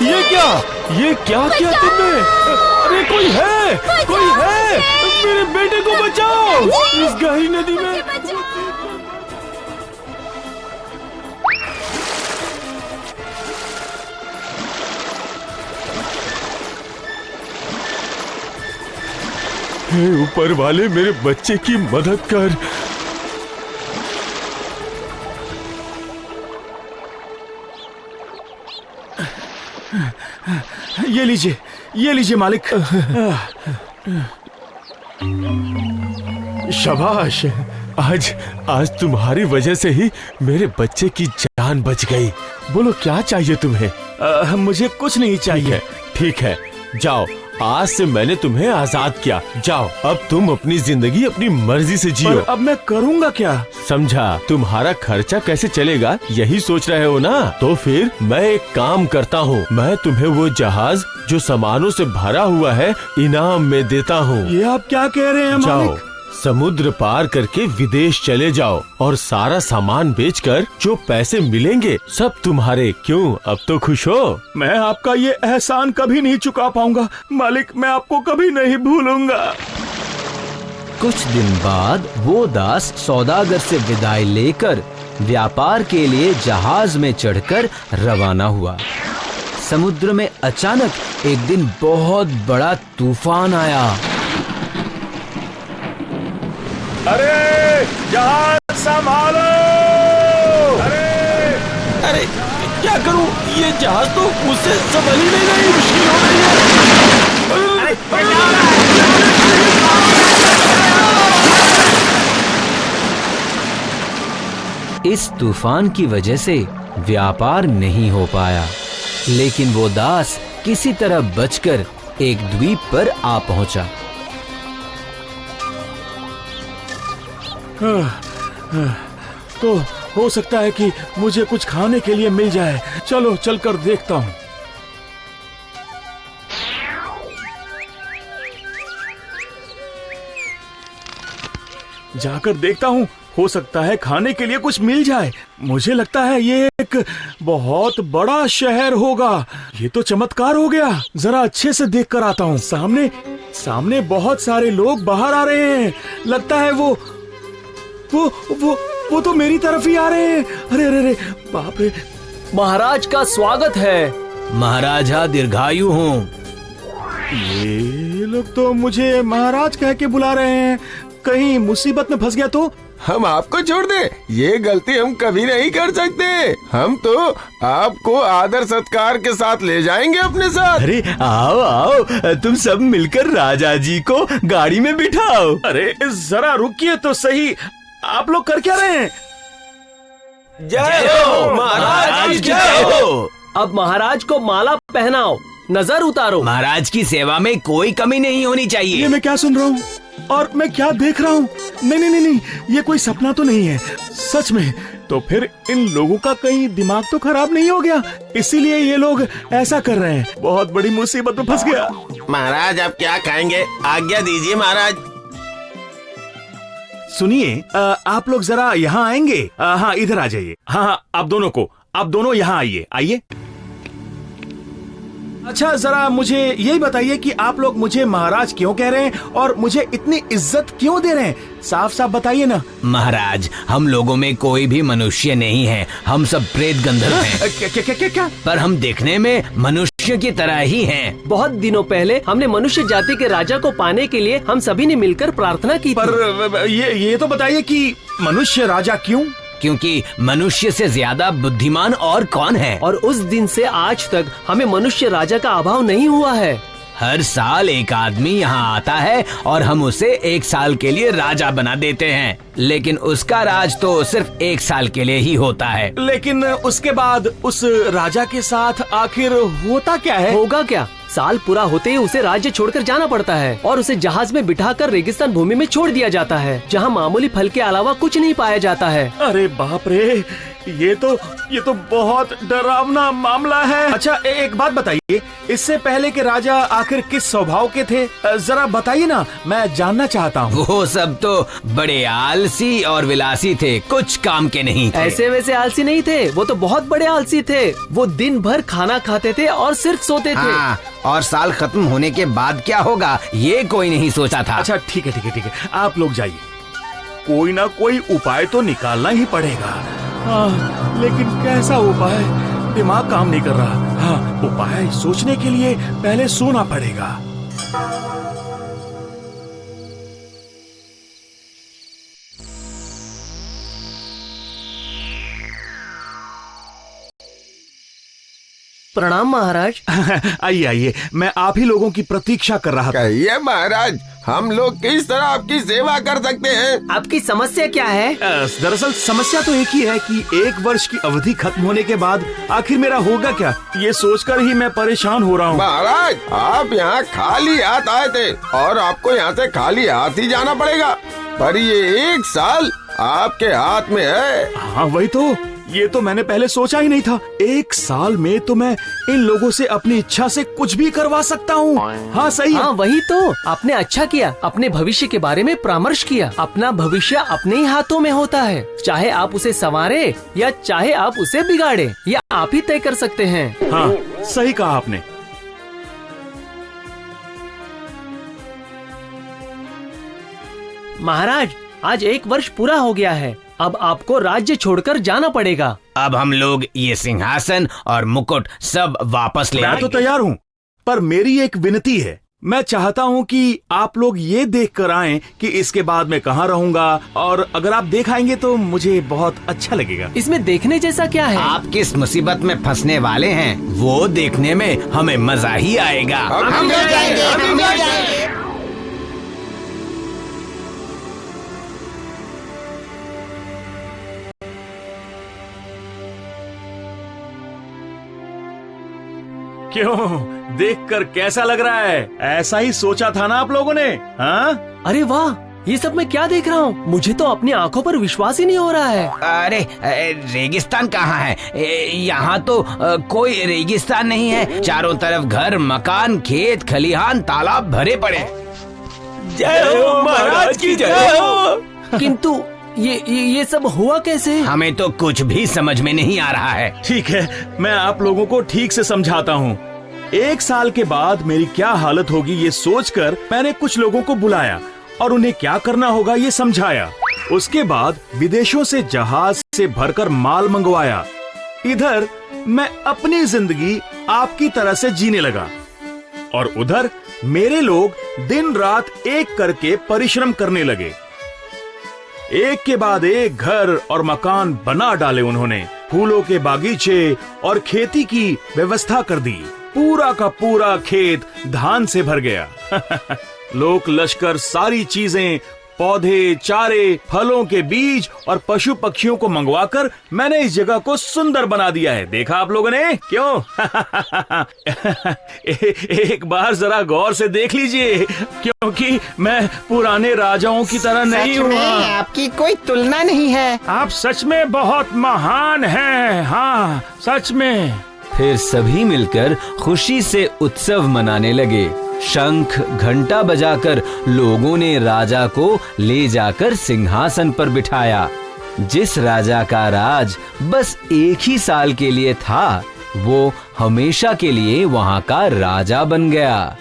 ये क्या किया तुमने? अरे कोई है, मेरे बेटे को बचाओ इस गहरी नदी में। हे ऊपर वाले, मेरे बच्चे की मदद कर। ये लीजिए मालिक। शाबाश, आज तुम्हारी वजह से ही मेरे बच्चे की जान बच गई। बोलो क्या चाहिए तुम्हें? मुझे कुछ नहीं चाहिए। ठीक है, जाओ, आज से मैंने तुम्हें आजाद किया। जाओ, अब तुम अपनी जिंदगी अपनी मर्जी से जियो। अब मैं करूँगा क्या? समझा, तुम्हारा खर्चा कैसे चलेगा यही सोच रहे हो ना? तो फिर मैं एक काम करता हूँ, मैं तुम्हें वो जहाज जो सामानों से भरा हुआ है इनाम में देता हूँ। ये आप क्या कह रहे हैं मालिक? समुद्र पार करके विदेश चले जाओ और सारा सामान बेचकर जो पैसे मिलेंगे सब तुम्हारे। क्यों, अब तो खुश हो? मैं आपका ये एहसान कभी नहीं चुका पाऊंगा मालिक, मैं आपको कभी नहीं भूलूंगा। कुछ दिन बाद वो दास सौदागर से विदाई लेकर व्यापार के लिए जहाज में चढ़कर रवाना हुआ। समुद्र में अचानक एक दिन बहुत बड़ा तूफान आया। अरे जहाज संभालो! अरे क्या करूं? ये जहाज तो मुझसे संभल ही नहीं रही, मुश्किल हो रही है। इस तूफान की वजह से व्यापार नहीं हो पाया, लेकिन वो दास किसी तरह बचकर एक द्वीप पर आ पहुंचा। तो हो सकता है कि मुझे कुछ खाने के लिए मिल जाए। चलो चलकर देखता हूँ। जाकर देखता हूँ, हो सकता है खाने के लिए कुछ मिल जाए। मुझे लगता है ये एक बहुत बड़ा शहर होगा। ये तो चमत्कार हो गया। जरा अच्छे से देख कर आता हूँ। सामने बहुत सारे लोग बाहर आ रहे हैं। लगता है वो तो मेरी तरफ ही आ रहे हैं। अरे बाप रे। महाराज का स्वागत है। महाराजा दीर्घायु हूँ। ये लोग तो मुझे महाराज कह के बुला रहे हैं। कहीं मुसीबत में फंस गया तो? हम आपको छोड़ दे, ये गलती हम कभी नहीं कर सकते। हम तो आपको आदर सत्कार के साथ ले जाएंगे अपने साथ। अरे आओ, तुम सब मिलकर राजा जी को गाड़ी में बिठाओ। अरे जरा रुकिए तो सही, आप लोग कर क्या रहे हैं? जय हो महाराज, जय हो। अब महाराज को माला पहनाओ, नजर उतारो। महाराज की सेवा में कोई कमी नहीं होनी चाहिए। ये मैं क्या सुन रहा हूँ और मैं क्या देख रहा हूँ? नहीं, ये कोई सपना तो नहीं है, सच में। तो फिर इन लोगों का कहीं दिमाग तो खराब नहीं हो गया, इसीलिए ये लोग ऐसा कर रहे हैं। बहुत बड़ी मुसीबत में फंस गया। महाराज आप क्या खाएंगे? आज्ञा दीजिए महाराज। सुनिए, आप लोग जरा यहाँ आएंगे? हाँ, इधर आ जाइए। हाँ, आप दोनों यहाँ आइए। अच्छा, जरा मुझे यही बताइए कि आप लोग मुझे महाराज क्यों कह रहे हैं और मुझे इतनी इज्जत क्यों दे रहे हैं? साफ साफ बताइए ना। महाराज, हम लोगों में कोई भी मनुष्य नहीं है, हम सब प्रेत गंधर्व हैं। क्या? पर हम देखने में मनुष्य की तरह ही हैं। बहुत दिनों पहले हमने मनुष्य जाति के राजा को पाने के लिए हम सभी ने मिलकर प्रार्थना की। पर ये तो बताइए कि मनुष्य राजा क्यों? क्योंकि मनुष्य से ज्यादा बुद्धिमान और कौन है। और उस दिन से आज तक हमें मनुष्य राजा का अभाव नहीं हुआ है। हर साल एक आदमी यहाँ आता है और हम उसे 1 साल के लिए राजा बना देते हैं, लेकिन उसका राज तो सिर्फ 1 साल के लिए ही होता है। लेकिन उसके बाद उस राजा के साथ आखिर होता क्या है? होगा क्या? साल पूरा होते ही उसे राज्य छोड़कर जाना पड़ता है और उसे जहाज में बिठाकर रेगिस्तान भूमि में छोड़ दिया जाता है, जहाँ मामूली फल के अलावा कुछ नहीं पाया जाता है। अरे बाप रे, ये तो बहुत डरावना मामला है। अच्छा, एक बात बताइए, इससे पहले के राजा आखिर किस स्वभाव के थे? जरा बताइए ना, मैं जानना चाहता हूँ। वो सब तो बड़े आलसी और विलासी थे, कुछ काम के नहीं थे। ऐसे वैसे आलसी नहीं थे, वो तो बहुत बड़े आलसी थे। वो दिन भर खाना खाते थे और सिर्फ सोते थे। हाँ, और साल खत्म होने के बाद क्या होगा ये कोई नहीं सोचा था। अच्छा ठीक है, आप लोग जाइए, कोई ना कोई उपाय तो निकालना ही पड़ेगा। हाँ, लेकिन कैसा उपाय? दिमाग काम नहीं कर रहा। हाँ, उपाय सोचने के लिए पहले सोना पड़ेगा। प्रणाम महाराज। आइए, मैं आप ही लोगों की प्रतीक्षा कर रहा था। कहिए महाराज, हम लोग किस तरह आपकी सेवा कर सकते हैं? आपकी समस्या क्या है? दरअसल समस्या तो एक ही है कि 1 वर्ष की अवधि खत्म होने के बाद आखिर मेरा होगा क्या, ये सोचकर ही मैं परेशान हो रहा हूँ। महाराज, आप यहाँ खाली हाथ आए थे और आपको यहाँ से खाली हाथ ही जाना पड़ेगा, पर ये 1 साल आपके हाथ में है। हाँ वही तो, ये तो मैंने पहले सोचा ही नहीं था। 1 साल में तो मैं इन लोगों से अपनी इच्छा से कुछ भी करवा सकता हूँ। हाँ सही है। हाँ वही तो, आपने अच्छा किया, अपने भविष्य के बारे में परामर्श किया। अपना भविष्य अपने ही हाथों में होता है, चाहे आप उसे संवारे या चाहे आप उसे बिगाड़े, ये आप ही तय कर सकते हैं। हाँ सही कहा आपने। महाराज, आज 1 वर्ष पूरा हो गया है, अब आपको राज्य छोड़कर जाना पड़ेगा। अब हम लोग ये सिंहासन और मुकुट सब वापस ले मैं आएंगे। तो तैयार हूँ, पर मेरी एक विनती है। मैं चाहता हूँ कि आप लोग ये देख कर आएं कि इसके बाद मैं कहाँ रहूँगा, और अगर आप देख आएंगे तो मुझे बहुत अच्छा लगेगा। इसमें देखने जैसा क्या है? आप किस मुसीबत में फंसने वाले हैं वो देखने में हमें मजा ही आएगा। हम ले जाएंगे। क्यों, देखकर कैसा लग रहा है? ऐसा ही सोचा था ना आप लोगों ने? हाँ? अरे वाह, ये सब मैं क्या देख रहा हूँ? मुझे तो अपनी आंखों पर विश्वास ही नहीं हो रहा है। अरे रेगिस्तान कहाँ है? यहाँ तो कोई रेगिस्तान नहीं है। चारों तरफ घर, मकान, खेत, खलिहान, तालाब भरे पड़े। जय हो महाराज की जय हो। किंतु ये सब हुआ कैसे? हमें तो कुछ भी समझ में नहीं आ रहा है। ठीक है, मैं आप लोगों को ठीक से समझाता हूँ। 1 साल के बाद मेरी क्या हालत होगी ये सोचकर मैंने कुछ लोगों को बुलाया और उन्हें क्या करना होगा ये समझाया। उसके बाद विदेशों से जहाज से भरकर माल मंगवाया। इधर मैं अपनी जिंदगी आपकी तरह से जीने लगा और उधर मेरे लोग दिन रात एक करके परिश्रम करने लगे। एक के बाद एक घर और मकान बना डाले उन्होंने। फूलों के बागीचे और खेती की व्यवस्था कर दी। पूरा का पूरा खेत धान से भर गया। लोक लश्कर सारी चीजें, पौधे, चारे, फलों के बीज और पशु पक्षियों को मंगवाकर मैंने इस जगह को सुंदर बना दिया है। देखा आप लोगों ने? क्यों? एक बार जरा गौर से देख लीजिए, क्योंकि मैं पुराने राजाओं की तरह नहीं हूँ। आपकी कोई तुलना नहीं है। आप सच में बहुत महान हैं। हाँ सच में। फिर सभी मिलकर खुशी से उत्सव मनाने लगे। शंख घंटा बजाकर लोगों ने राजा को ले जाकर सिंहासन पर बिठाया। जिस राजा का राज बस 1 ही साल के लिए था, वो हमेशा के लिए वहां का राजा बन गया।